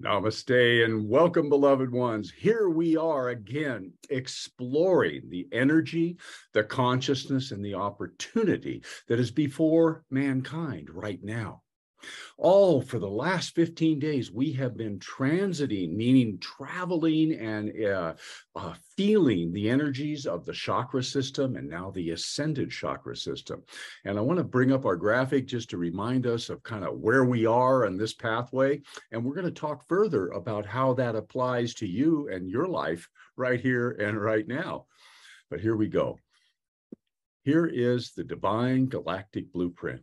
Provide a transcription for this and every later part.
Namaste and welcome, beloved ones. Here we are again, exploring the energy, the consciousness, and the opportunity that is before mankind right now. All for the last 15 days, we have been transiting, meaning traveling and feeling the energies of the chakra system and now the ascended chakra system. And I want to bring up our graphic just to remind us of kind of where we are on this pathway. And we're going to talk further about how that applies to you and your life right here and right now. But here we go. Here is the divine galactic blueprint.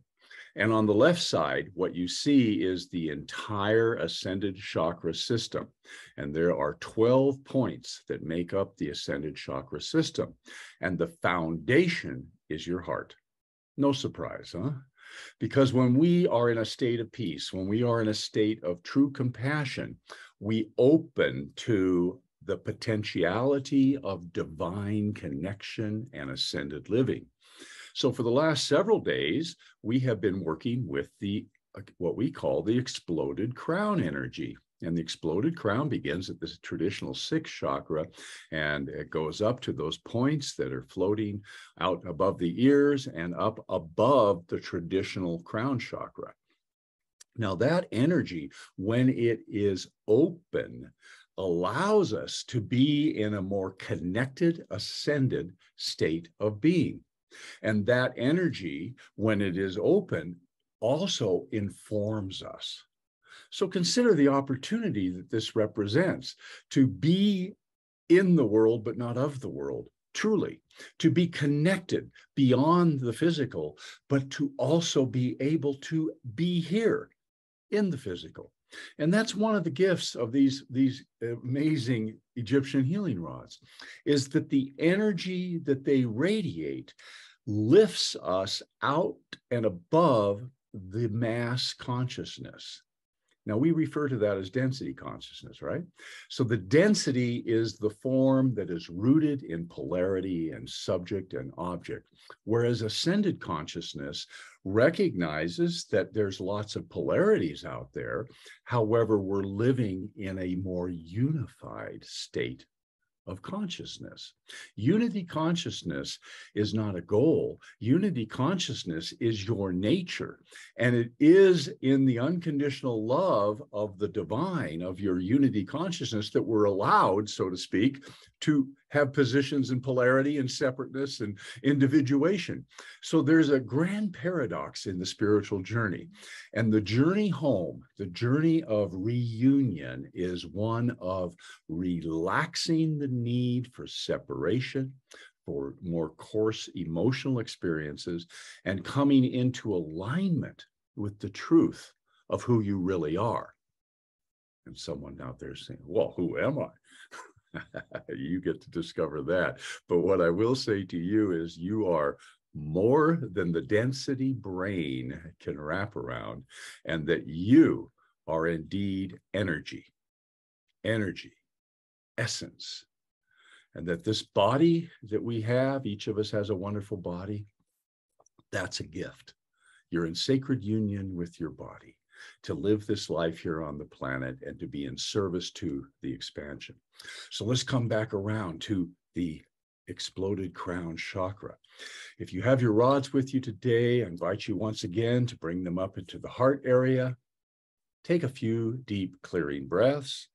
And on the left side, what you see is the entire ascended chakra system. And there are 12 points that make up the ascended chakra system. And the foundation is your heart. No surprise, huh? Because when we are in a state of peace, when we are in a state of true compassion, we open to the potentiality of divine connection and ascended living. So for the last several days, we have been working with what we call the exploded crown energy. And the exploded crown begins at the traditional sixth chakra, and it goes up to those points that are floating out above the ears and up above the traditional crown chakra. Now that energy, when it is open, allows us to be in a more connected, ascended state of being. And that energy, when it is open, also informs us. So consider the opportunity that this represents to be in the world, but not of the world, truly, to be connected beyond the physical, but to also be able to be here in the physical. And that's one of the gifts of these amazing Egyptian healing rods, is that the energy that they radiate lifts us out and above the mass consciousness. Now, we refer to that as density consciousness, right? So the density is the form that is rooted in polarity and subject and object, whereas ascended consciousness recognizes that there's lots of polarities out there. However, we're living in a more unified state of consciousness. Unity consciousness is not a goal. Unity consciousness is your nature. And it is in the unconditional love of the divine, of your unity consciousness, that we're allowed, so to speak, to have positions in polarity and separateness and individuation. So there's a grand paradox in the spiritual journey. And the journey home, the journey of reunion, is one of relaxing the need for separation, for more coarse emotional experiences, and coming into alignment with the truth of who you really are. And someone out there saying, well, who am I? You get to discover that. But what I will say to you is you are more than the density brain can wrap around, and that you are indeed energy, essence. And that this body that we have, each of us has a wonderful body, that's a gift. You're in sacred union with your body to live this life here on the planet and to be in service to the expansion. So let's come back around to the exploded crown chakra. If you have your rods with you today, I invite you once again to bring them up into the heart area. Take a few deep clearing breaths.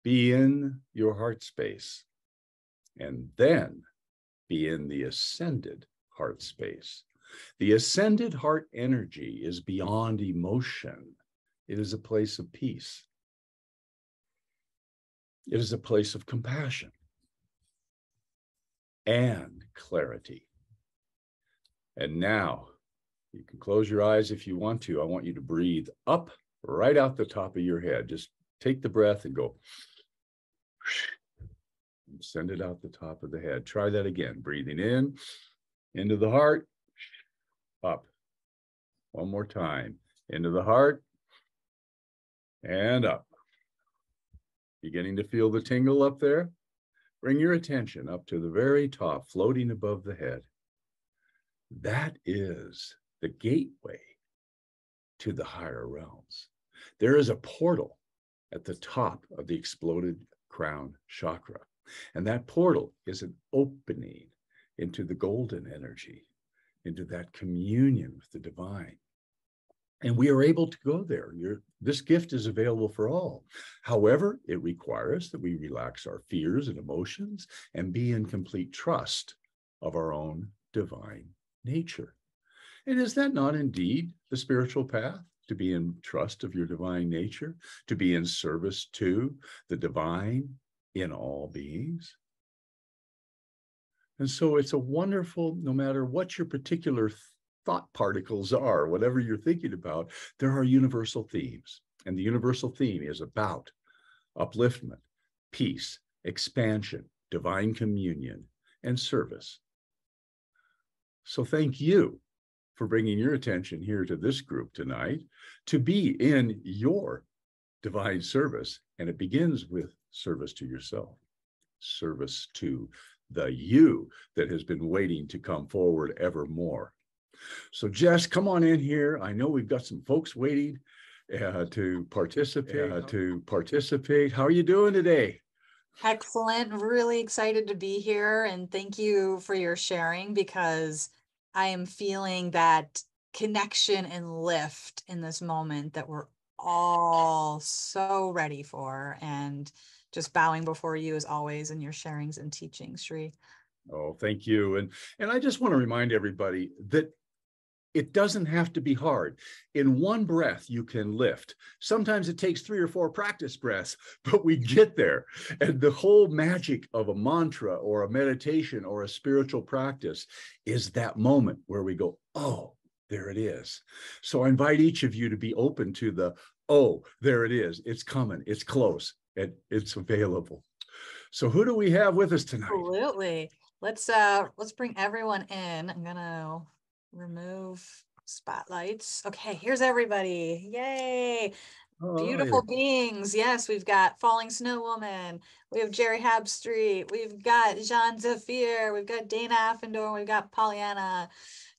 Be in your heart space, and then be in the ascended heart space. The ascended heart energy is beyond emotion. It is a place of peace. It is a place of compassion and clarity. And now, you can close your eyes if you want to. I want you to breathe up right out the top of your head. Just take the breath and go. And send it out the top of the head. Try that again. Breathing in, into the heart, up. One more time. Into the heart, and up. Beginning to feel the tingle up there? Bring your attention up to the very top, floating above the head. That is the gateway to the higher realms. There is a portal at the top of the exploded crown chakra. And that portal is an opening into the golden energy, into that communion with the divine. And we are able to go there. This gift is available for all. However, it requires that we relax our fears and emotions and be in complete trust of our own divine nature. And is that not indeed the spiritual path? To be in trust of your divine nature, to be in service to the divine in all beings. And so it's a wonderful, no matter what your particular thought particles are, whatever you're thinking about, there are universal themes. And the universal theme is about upliftment, peace, expansion, divine communion, and service. So thank you for bringing your attention here to this group tonight to be in your divine service. And it begins with service to yourself, service to the you that has been waiting to come forward evermore. So Jess, come on in here. I know we've got some folks waiting to participate. How are you doing today? Excellent. Really excited to be here. And thank you for your sharing, because I am feeling that connection and lift in this moment that we're all so ready for. And just bowing before you as always in your sharings and teachings, Sri. Oh, thank you. And I just want to remind everybody that it doesn't have to be hard. In one breath, you can lift. Sometimes it takes 3 or 4 practice breaths, but we get there. And the whole magic of a mantra or a meditation or a spiritual practice is that moment where we go, oh, there it is. So I invite each of you to be open to the, oh, there it is. It's coming. It's close. And it's available. So who do we have with us tonight? Absolutely. Let's bring everyone in. I'm gonna remove spotlights. Okay, here's everybody. Yay. Beautiful beings. Yes, we've got Falling Snow Woman. We have Jerry Habstreet. We've got Jean Zafir. We've got Dana Affendor. We've got Pollyanna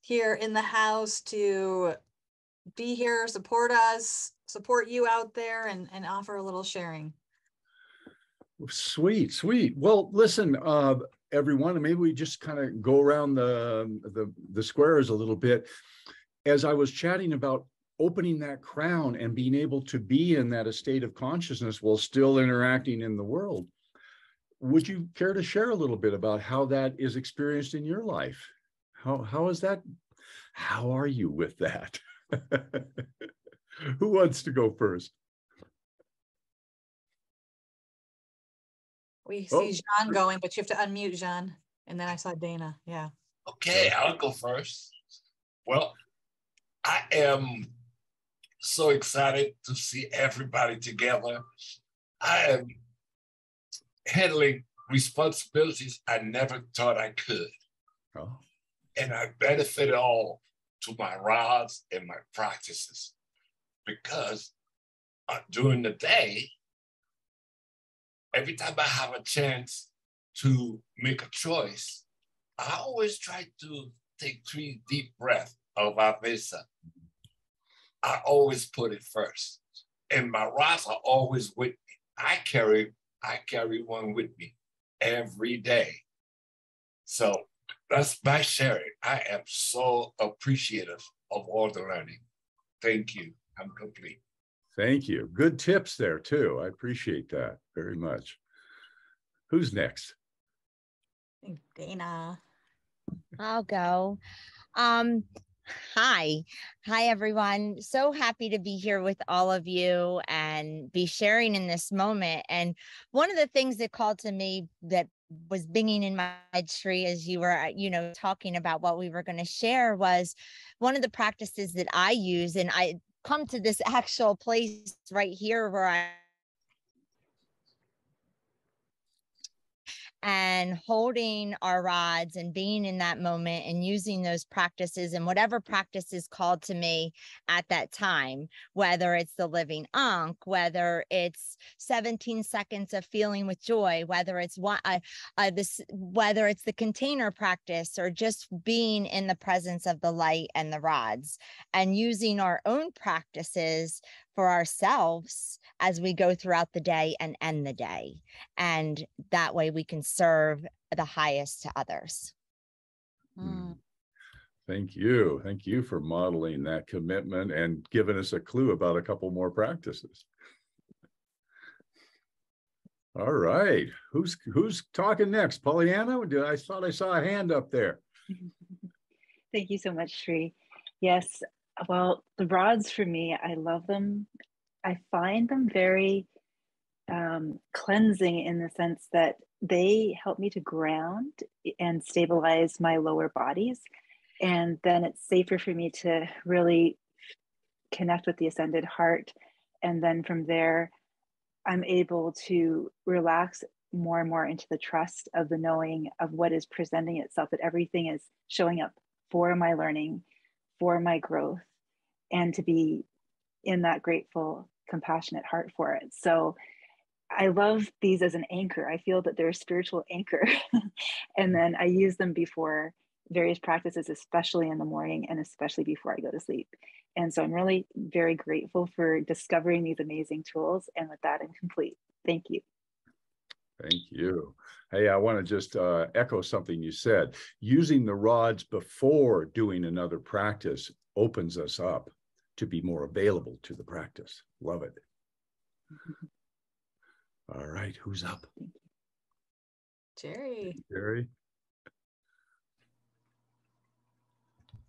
here in the house to be here, support us, support you out there, and offer a little sharing. Sweet, sweet. Well, listen, everyone, maybe we just kind of go around the squares a little bit. As I was chatting about opening that crown and being able to be in that state of consciousness while still interacting in the world, would you care to share a little bit about how that is experienced in your life? How is that? How are you with that? Who wants to go first? We see Jean going, but you have to unmute Jean. And then I saw Dana. Yeah. Okay, I'll go first. Well, I am so excited to see everybody together. I am handling responsibilities I never thought I could. Oh. And I benefit all to my rods and my practices, because during the day, every time I have a chance to make a choice, I always try to take 3 deep breaths of Avesa. I always put it first. And my rods are always with me. I carry one with me every day. So that's my sharing. I am so appreciative of all the learning. Thank you. I'm complete. Thank you. Good tips there too. I appreciate that very much. Who's next? Dana. I'll go. Hi everyone. So happy to be here with all of you and be sharing in this moment. And one of the things that called to me that was binging in my tree as you were, talking about what we were going to share was one of the practices that I use, and I come to this actual place right here where and holding our rods and being in that moment and using those practices and whatever practice is called to me at that time, whether it's the living Ankh, whether it's 17 seconds of feeling with joy, whether it's whether it's the container practice or just being in the presence of the light and the rods, and using our own practices for ourselves as we go throughout the day and end the day. And that way we can serve the highest to others. Thank you. Thank you for modeling that commitment and giving us a clue about a couple more practices. All right. Who's talking next? Pollyanna? I thought I saw a hand up there. Thank you so much, Sri. Yes. Well, the rods for me, I love them. I find them very cleansing in the sense that they help me to ground and stabilize my lower bodies. And then it's safer for me to really connect with the ascended heart. And then from there, I'm able to relax more and more into the trust of the knowing of what is presenting itself, that everything is showing up for my learning, for my growth, and to be in that grateful, compassionate heart for it. So I love these as an anchor. I feel that they're a spiritual anchor. And then I use them before various practices, especially in the morning and especially before I go to sleep. And so I'm really very grateful for discovering these amazing tools. And with that, I'm complete. Thank you. Thank you. Hey, I want to just echo something you said. Using the rods before doing another practice opens us up to be more available to the practice. Love it. All right, who's up? Jerry. Jerry.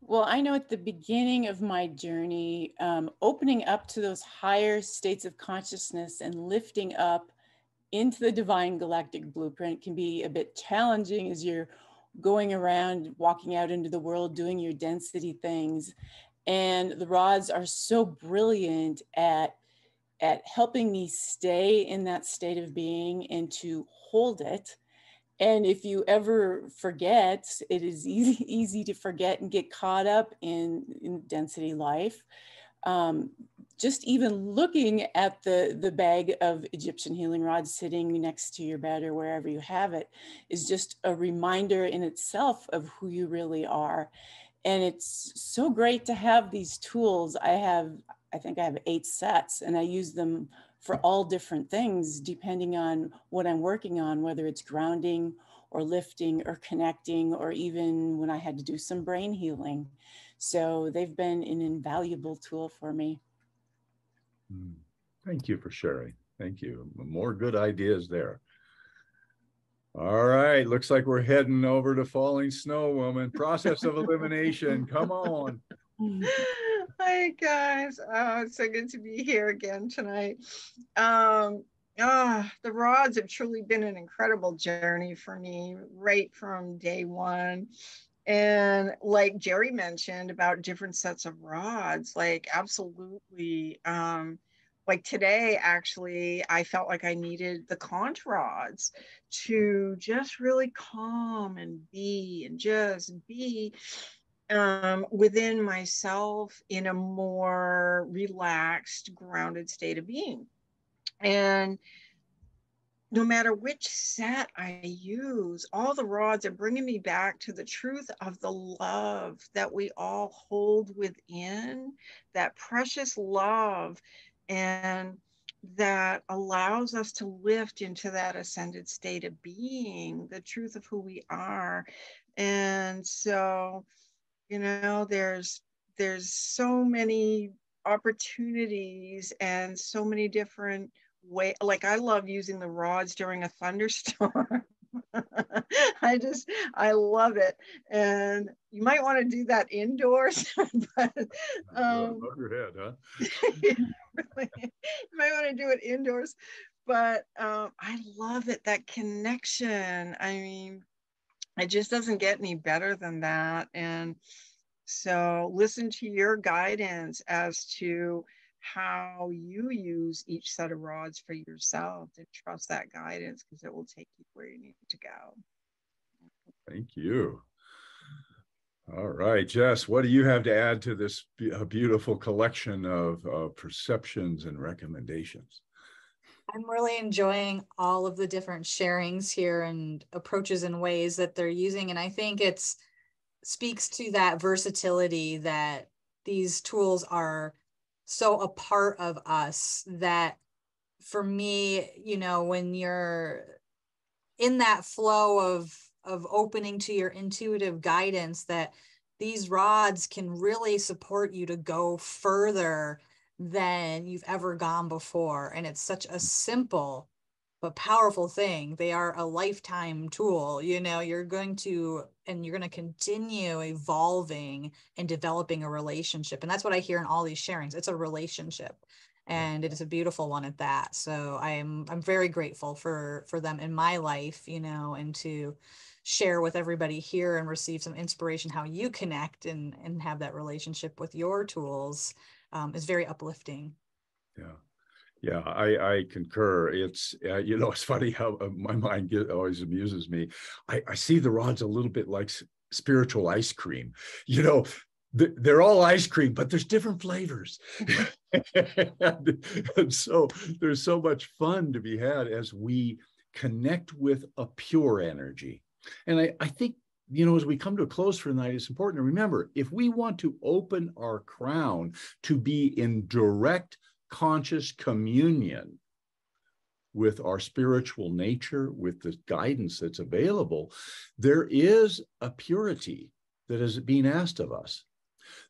Well, I know at the beginning of my journey, opening up to those higher states of consciousness and lifting up into the divine galactic blueprint can be a bit challenging as you're going around, walking out into the world, doing your density things. And the rods are so brilliant at helping me stay in that state of being and to hold it. And if you ever forget, it is easy to forget and get caught up in density life. Just even looking at the bag of Egyptian healing rods sitting next to your bed or wherever you have it is just a reminder in itself of who you really are. And it's so great to have these tools. I think I have 8 sets, and I use them for all different things, depending on what I'm working on, whether it's grounding or lifting or connecting, or even when I had to do some brain healing. So they've been an invaluable tool for me. Thank you for sharing. Thank you. More good ideas there. All right, looks like we're heading over to Falling Snow Woman. Process of elimination. Come on. Hi guys, it's so good to be here again tonight. The rods have truly been an incredible journey for me right from day one. And like Jerry mentioned about different sets of rods, like absolutely. Like today, actually, I felt like I needed the conch rods to just really calm and be and just be within myself in a more relaxed, grounded state of being. And no matter which set I use, all the rods are bringing me back to the truth of the love that we all hold within, that precious love, and that allows us to lift into that ascended state of being, the truth of who we are. And so, you know, there's so many opportunities and so many different ways. Like I love using the rods during a thunderstorm. I love it. And you might want to do that indoors, but Above your head, huh? really, you might want to do it indoors, but I love it, that connection. I mean, it just doesn't get any better than that. And so listen to your guidance as to how you use each set of rods for yourself, to trust that guidance, because it will take you where you need to go. Thank you. All right, Jess, what do you have to add to this beautiful collection of perceptions and recommendations? I'm really enjoying all of the different sharings here and approaches and ways that they're using. And I think it's speaks to that versatility that these tools are so a part of us, that for me, you know, when you're in that flow of opening to your intuitive guidance, that these rods can really support you to go further than you've ever gone before. And it's such a simple but powerful thing. They are a lifetime tool. You know, you're going to continue evolving and developing a relationship. And that's what I hear in all these sharings. It's a relationship, and it is a beautiful one at that. So I'm very grateful for them in my life, you know, and to share with everybody here and receive some inspiration how you connect and have that relationship with your tools is very uplifting. Yeah. Yeah, I concur. It's, you know, it's funny how my mind always amuses me. I see the rods a little bit like spiritual ice cream. You know, they're all ice cream, but there's different flavors. And so there's so much fun to be had as we connect with a pure energy. And I think, you know, as we come to a close for the night, it's important to remember, if we want to open our crown to be in direct conscious communion with our spiritual nature, with the guidance that's available, there is a purity that is being asked of us.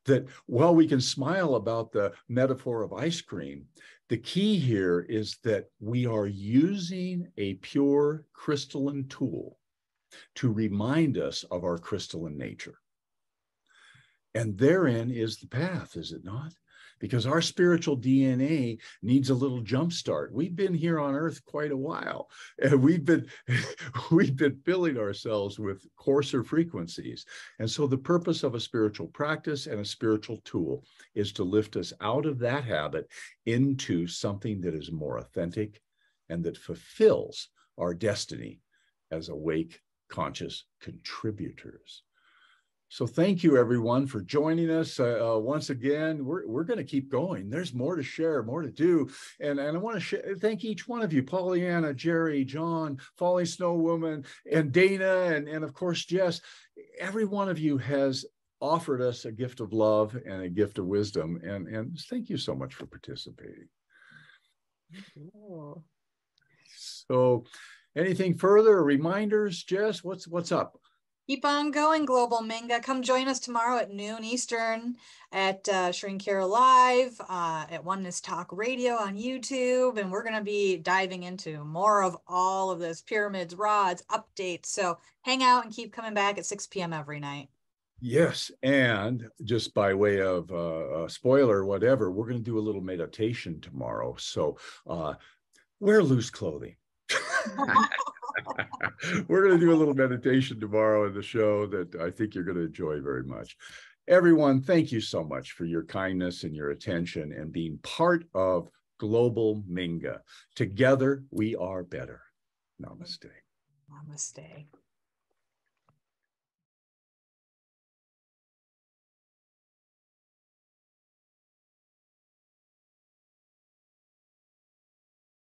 That while we can smile about the metaphor of ice cream, the key here is that we are using a pure crystalline tool to remind us of our crystalline nature. And therein is the path, is it not? Because our spiritual DNA needs a little jump start. We've been here on Earth quite a while, and we've been filling ourselves with coarser frequencies. And so the purpose of a spiritual practice and a spiritual tool is to lift us out of that habit into something that is more authentic and that fulfills our destiny as awake, conscious contributors. So thank you, everyone, for joining us. Once again, we're going to keep going. There's more to share, more to do. And I want to thank each one of you, Pollyanna, Jerry, John, Falling Snow Woman, and Dana, and of course, Jess. Every one of you has offered us a gift of love and a gift of wisdom. And thank you so much for participating. Cool. So anything further, reminders, Jess, what's up? Keep on going, Global Minga. Come join us tomorrow at noon Eastern at Shrinkera Live, at Oneness Talk Radio on YouTube. And we're going to be diving into more of all of this, pyramids, rods, updates. So hang out and keep coming back at 6 p.m. every night. Yes. And just by way of a spoiler, whatever, we're going to do a little meditation tomorrow. So wear loose clothing. We're going to do a little meditation tomorrow in the show that I think you're going to enjoy very much. Everyone, thank you so much for your kindness and your attention and being part of Global Minga. Together, we are better. Namaste. Namaste.